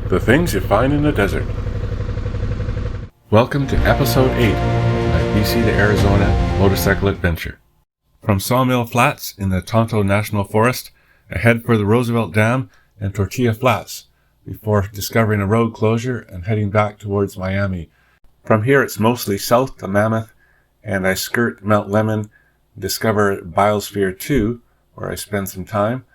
The things you find in the desert. Welcome to episode 8 of my BC to Arizona motorcycle adventure. From Sawmill Flats in the Tonto National Forest, I head for the Roosevelt Dam and Tortilla Flats before discovering a road closure and heading back towards Miami. From here it's mostly south to Mammoth, and I skirt Mount Lemmon, discover Biosphere 2, where I spend some time.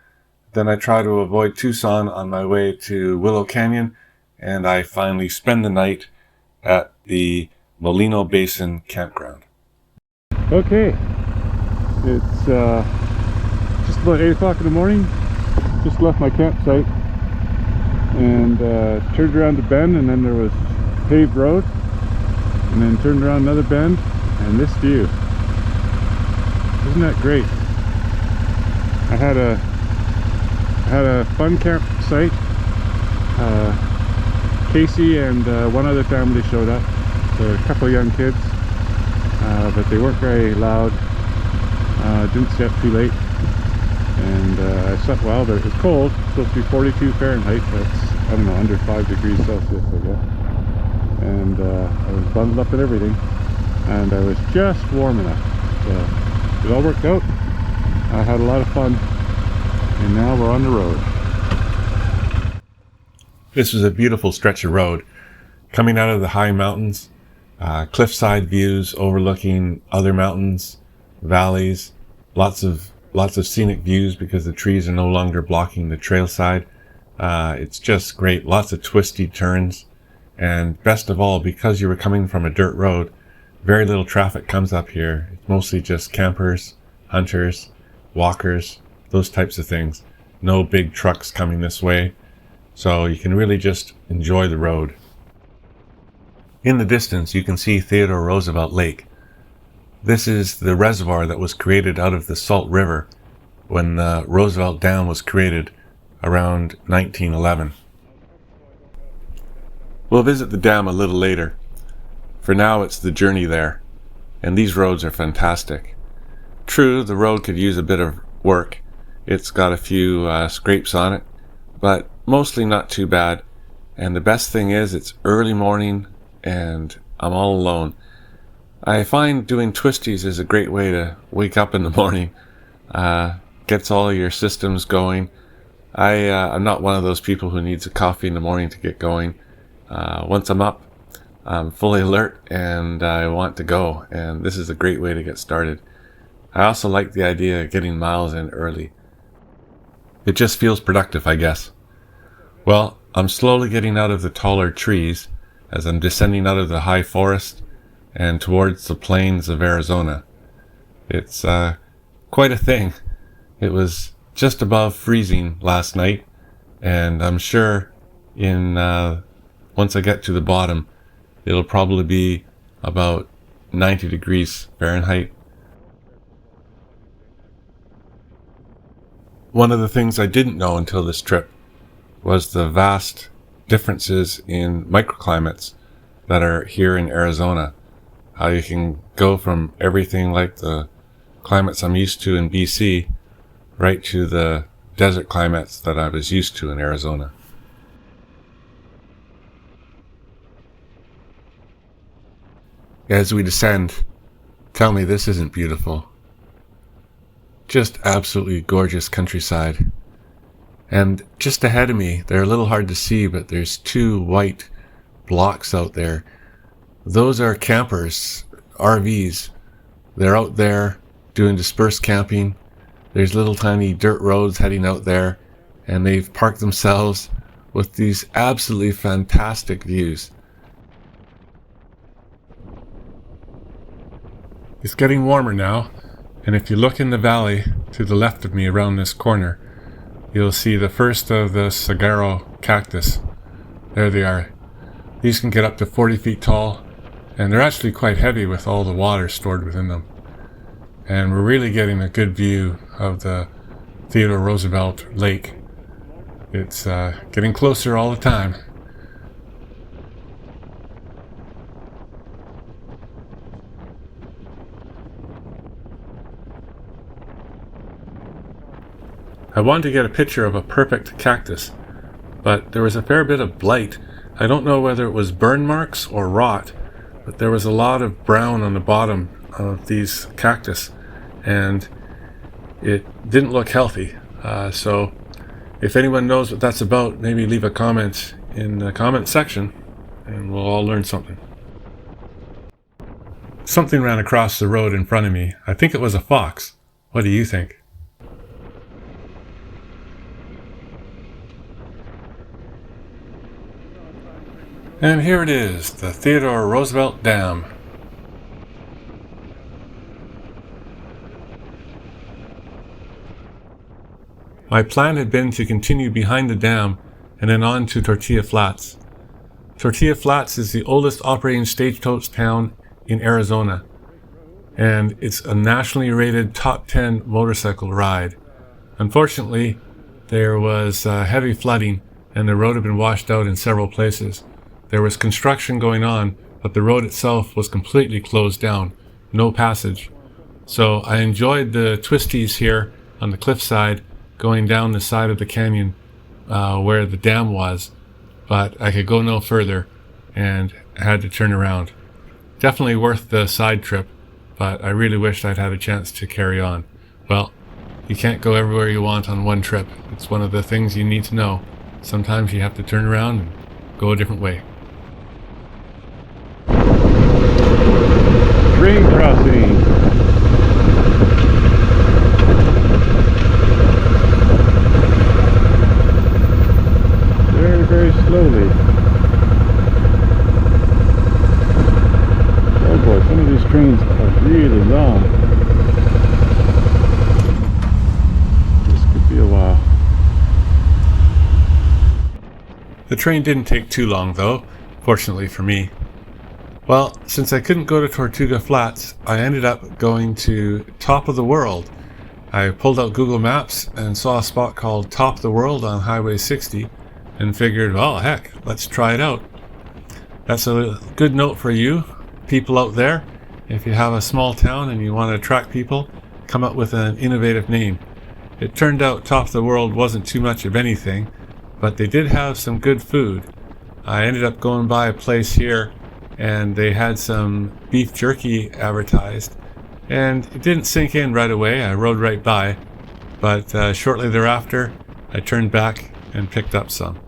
Then I try to avoid Tucson on my way to Willow Canyon, and I finally spend the night at the Molino Basin campground. Okay, it's just about 8 o'clock in the morning. Just left my campsite and turned around the bend, and then there was paved road, and then turned around another bend, and this view. Isn't that great? I had a fun campsite. Casey and one other family showed up. There were a couple of young kids, but they weren't very loud. Didn't stay up too late, and I slept well. But it was cold. It's supposed to be 42 Fahrenheit. That's, I don't know, under 5 degrees Celsius, I guess. And I was bundled up and everything, and I was just warm enough. So it all worked out. I had a lot of fun, and now we're on the road. This was a beautiful stretch of road coming out of the high mountains, cliffside views overlooking other mountains, valleys, lots of scenic views because the trees are no longer blocking the trail side. It's just great, lots of twisty turns, and best of all, because you were coming from a dirt road, very little traffic comes up here. It's mostly just campers, hunters, walkers, those types of things. No big trucks coming this way, so you can really just enjoy the road. In the distance you can see Theodore Roosevelt Lake. This is the reservoir that was created out of the Salt River when the Roosevelt Dam was created around 1911. We'll visit the dam a little later. For now it's the journey there, and these roads are fantastic. True, the road could use a bit of work. It's got a few scrapes on it, but mostly not too bad. And the best thing is it's early morning and I'm all alone. I find doing Twisties is a great way to wake up in the morning. Gets all your systems going. I'm not one of those people who needs a coffee in the morning to get going. Once I'm up, I'm fully alert and I want to go, and this is a great way to get started. I also like the idea of getting miles in early. It just feels productive, I guess. Well, I'm slowly getting out of the taller trees as I'm descending out of the high forest and towards the plains of Arizona. It's quite a thing. It was just above freezing last night, and I'm sure once I get to the bottom, it'll probably be about 90 degrees Fahrenheit. One of the things I didn't know until this trip was the vast differences in microclimates that are here in Arizona. How you can go from everything like the climates I'm used to in BC right to the desert climates that I was used to in Arizona. As we descend, tell me this isn't beautiful. Just absolutely gorgeous countryside. And just ahead of me, they're a little hard to see, but there's two white blocks out there. Those are campers, RVs. They're out there doing dispersed camping. There's little tiny dirt roads heading out there, and they've parked themselves with these absolutely fantastic views. It's getting warmer now, and if you look in the valley to the left of me around this corner, you'll see the first of the saguaro cactus. There they are. These can get up to 40 feet tall, and they're actually quite heavy with all the water stored within them. And we're really getting a good view of the Theodore Roosevelt Lake. It's getting closer all the time. I wanted to get a picture of a perfect cactus, but there was a fair bit of blight. I don't know whether it was burn marks or rot, but there was a lot of brown on the bottom of these cactus, and it didn't look healthy. So if anyone knows what that's about, maybe leave a comment in the comment section and we'll all learn something. Something ran across the road in front of me. I think it was a fox. What do you think? And here it is, the Theodore Roosevelt Dam. My plan had been to continue behind the dam and then on to Tortilla Flats. Tortilla Flats is the oldest operating stagecoach town in Arizona, and it's a nationally rated top 10 motorcycle ride. Unfortunately, there was heavy flooding and the road had been washed out in several places. There was construction going on, but the road itself was completely closed down, no passage. So I enjoyed the Twisties here on the cliffside, going down the side of the canyon where the dam was, but I could go no further and had to turn around. Definitely worth the side trip, but I really wished I'd had a chance to carry on. Well, you can't go everywhere you want on one trip. It's one of the things you need to know. Sometimes you have to turn around and go a different way. Train crossing. Very, very slowly. Oh boy, some of these trains are really long. This could be a while. The train didn't take too long though, fortunately for me. Well, since I couldn't go to Tortilla Flats, I ended up going to Top of the World. I pulled out Google Maps and saw a spot called Top of the World on Highway 60 and figured, oh heck, let's try it out. That's a good note for you, people out there. If you have a small town and you want to attract people, come up with an innovative name. It turned out Top of the World wasn't too much of anything, but they did have some good food. I ended up going by a place here and they had some beef jerky advertised, and it didn't sink in right away. I rode right by, but shortly thereafter I turned back and picked up some.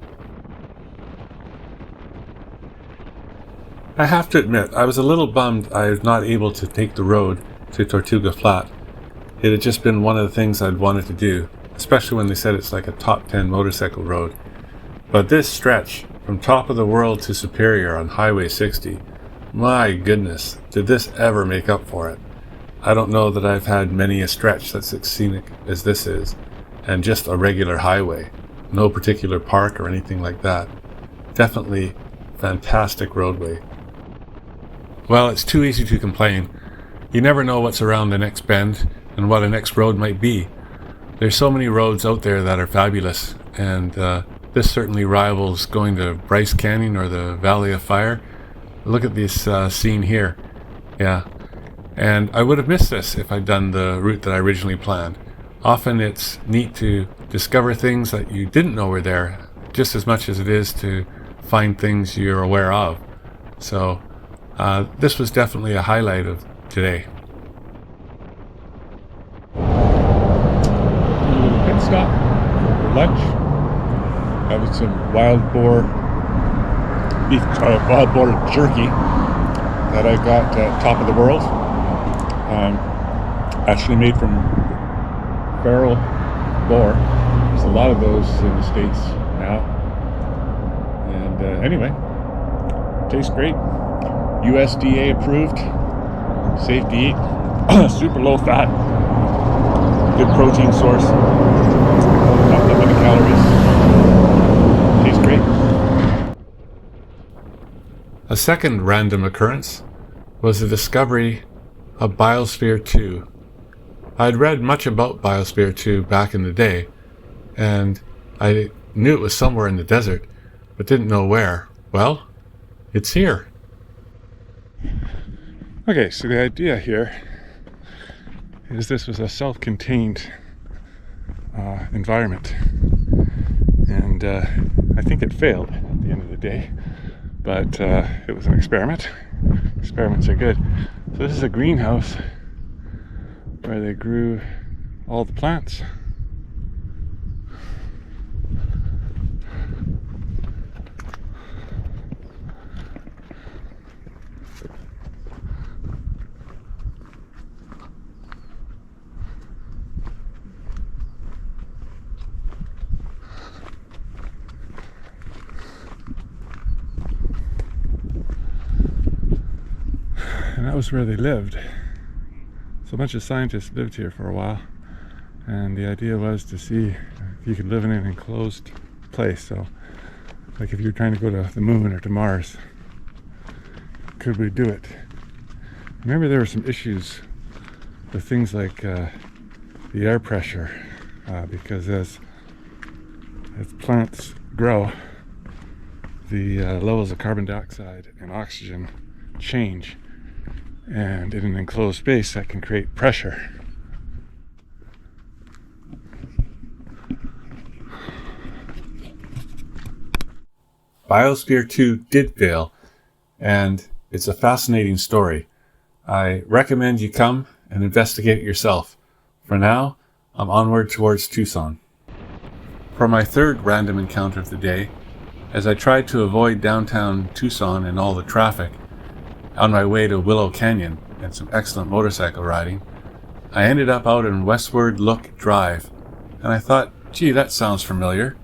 I have to admit, I was a little bummed I was not able to take the road to Tortilla Flat. It had just been one of the things I'd wanted to do, especially when they said it's like a top 10 motorcycle road. But this stretch from Top of the World to Superior on Highway 60, my goodness, did this ever make up for it? I don't know that I've had many a stretch that's as scenic as this is, and just a regular highway, no particular park or anything like that. Definitely fantastic roadway. Well, it's too easy to complain. You never know what's around the next bend and what a next road might be. There's so many roads out there that are fabulous, and this certainly rivals going to Bryce Canyon or the Valley of Fire. Look at this scene here. Yeah. And I would have missed this if I'd done the route that I originally planned. Often it's neat to discover things that you didn't know were there, just as much as it is to find things you're aware of. So this was definitely a highlight of today. Pit stop for lunch. Having some wild boar jerky that I got at Top of the World. Actually made from feral boar. There's a lot of those in the States now. And anyway, tastes great. USDA approved. Safe to eat. Super low fat. Good protein source. Not that many calories. Tastes great. A second random occurrence was the discovery of Biosphere 2. I'd read much about Biosphere 2 back in the day, and I knew it was somewhere in the desert, but didn't know where. Well, it's here. Okay, so the idea here is this was a self-contained environment. and I think it failed at the end of the day, but it was an experiment. Experiments are good. So this is a greenhouse where they grew all the plants. And that was where they lived. So a bunch of scientists lived here for a while, and the idea was to see if you could live in an enclosed place. So like if you're trying to go to the moon or to Mars, could we do it? Remember, there were some issues with things like the air pressure, because as plants grow, the levels of carbon dioxide and oxygen change, and in an enclosed space that can create pressure. Biosphere 2 did fail, and it's a fascinating story. I recommend you come and investigate yourself. For now, I'm onward towards Tucson. For my third random encounter of the day, as I tried to avoid downtown Tucson and all the traffic, on my way to Willow Canyon and some excellent motorcycle riding, I ended up out in Westward Look Drive, and I thought, gee, that sounds familiar.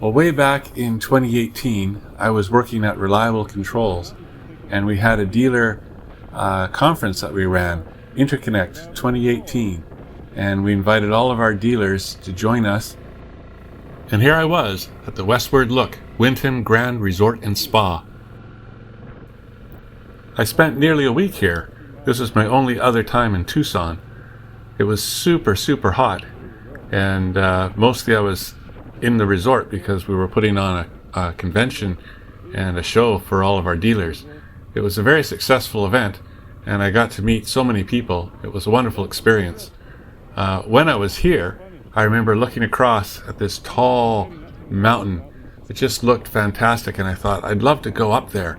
Well, way back in 2018, I was working at Reliable Controls, and we had a dealer conference that we ran, Interconnect 2018, and we invited all of our dealers to join us. And here I was at the Westward Look Wyndham Grand Resort and Spa. I spent nearly a week here. This was my only other time in Tucson. It was super, super hot, and mostly I was in the resort because we were putting on a convention and a show for all of our dealers. It was a very successful event, and I got to meet so many people. It was a wonderful experience. When I was here, I remember looking across at this tall mountain. It just looked fantastic, and I thought, I'd love to go up there.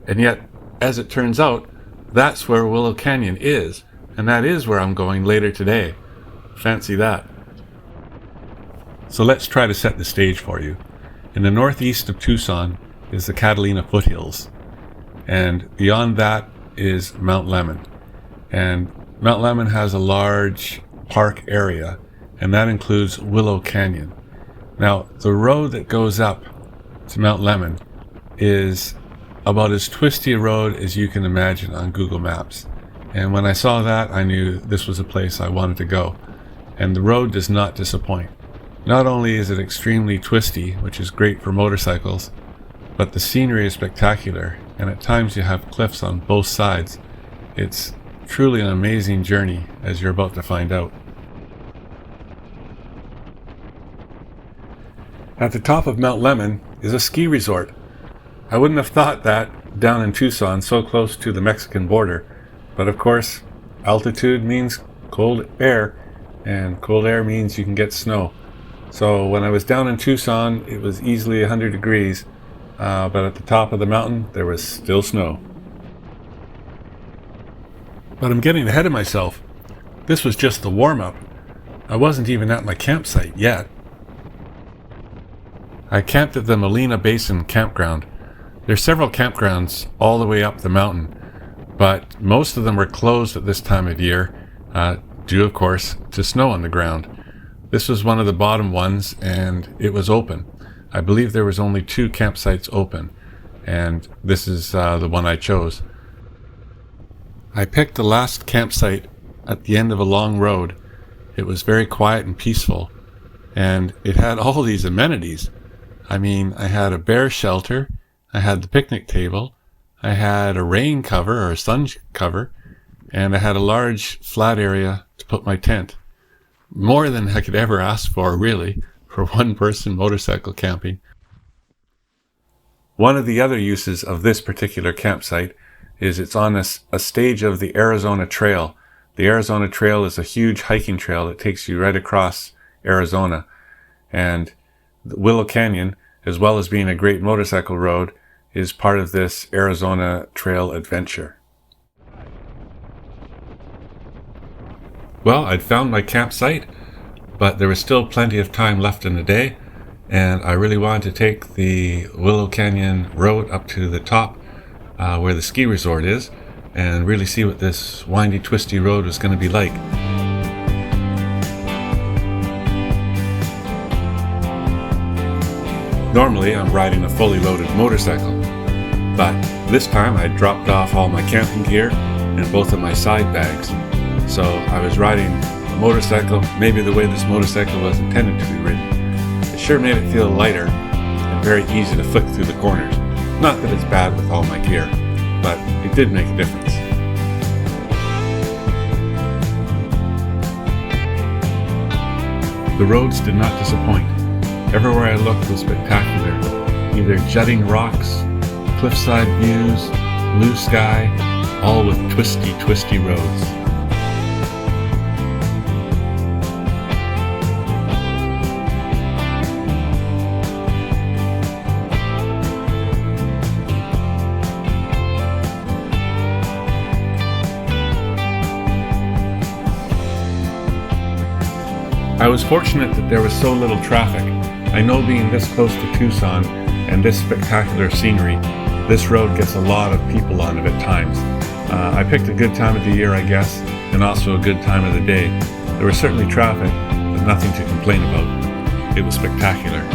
And yet, as it turns out, that's where Willow Canyon is, and that is where I'm going later today. Fancy that. So let's try to set the stage for you. In the northeast of Tucson is the Catalina foothills, and beyond that is Mount Lemmon. And Mount Lemmon has a large park area, and that includes Willow Canyon. Now, the road that goes up to Mount Lemmon is about as twisty a road as you can imagine on Google Maps. And when I saw that, I knew this was a place I wanted to go. And the road does not disappoint. Not only is it extremely twisty, which is great for motorcycles, but the scenery is spectacular, and at times you have cliffs on both sides. It's truly an amazing journey, as you're about to find out. At the top of Mount Lemmon is a ski resort. I wouldn't have thought that down in Tucson, so close to the Mexican border. But of course, altitude means cold air, and cold air means you can get snow. So when I was down in Tucson, it was easily 100 degrees, but at the top of the mountain, there was still snow. But I'm getting ahead of myself. This was just the warm-up. I wasn't even at my campsite yet. I camped at the Molino Basin campground. There's several campgrounds all the way up the mountain, but most of them were closed at this time of year, due, of course, to snow on the ground. This was one of the bottom ones, and it was open. I believe there was only 2 campsites open, and this is the one I chose. I picked the last campsite at the end of a long road. It was very quiet and peaceful, and it had all these amenities. I mean, I had a bear shelter, I had the picnic table, I had a rain cover or a sun cover, and I had a large flat area to put my tent. More than I could ever ask for, really, for one-person motorcycle camping. One of the other uses of this particular campsite is it's on a stage of the Arizona Trail. The Arizona Trail is a huge hiking trail that takes you right across Arizona. And The Willow Canyon, as well as being a great motorcycle road, is part of this Arizona trail adventure. Well, I'd found my campsite, but there was still plenty of time left in the day, and I really wanted to take the Willow Canyon road up to the top where the ski resort is, and really see what this windy, twisty road was going to be like. Normally I'm riding a fully loaded motorcycle, but this time I dropped off all my camping gear and both of my side bags. So I was riding a motorcycle, maybe the way this motorcycle was intended to be ridden. It sure made it feel lighter and very easy to flick through the corners. Not that it's bad with all my gear, but it did make a difference. The roads did not disappoint. Everywhere I looked was spectacular. Either jutting rocks, cliffside views, blue sky, all with twisty, twisty roads. I was fortunate that there was so little traffic. I know being this close to Tucson and this spectacular scenery, this road gets a lot of people on it at times. I picked a good time of the year, I guess, and also a good time of the day. There was certainly traffic, but nothing to complain about. It was spectacular.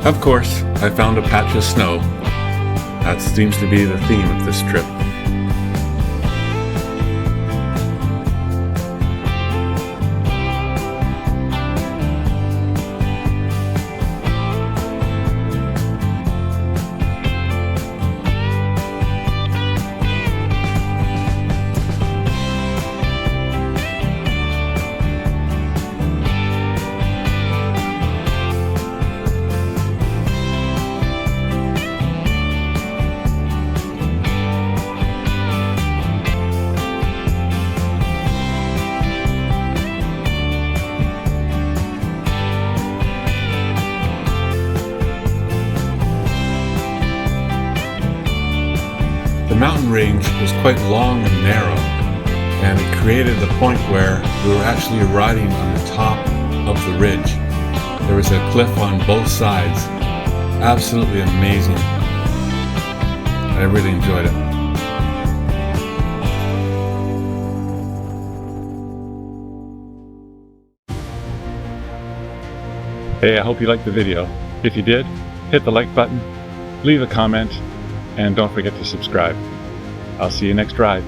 Of course, I found a patch of snow. That seems to be the theme of this trip. The mountain range was quite long and narrow, and it created the point where we were actually riding on the top of the ridge. There was a cliff on both sides. Absolutely amazing. I really enjoyed it. Hey, I hope you liked the video. If you did, hit the like button, leave a comment, and don't forget to subscribe. I'll see you next ride.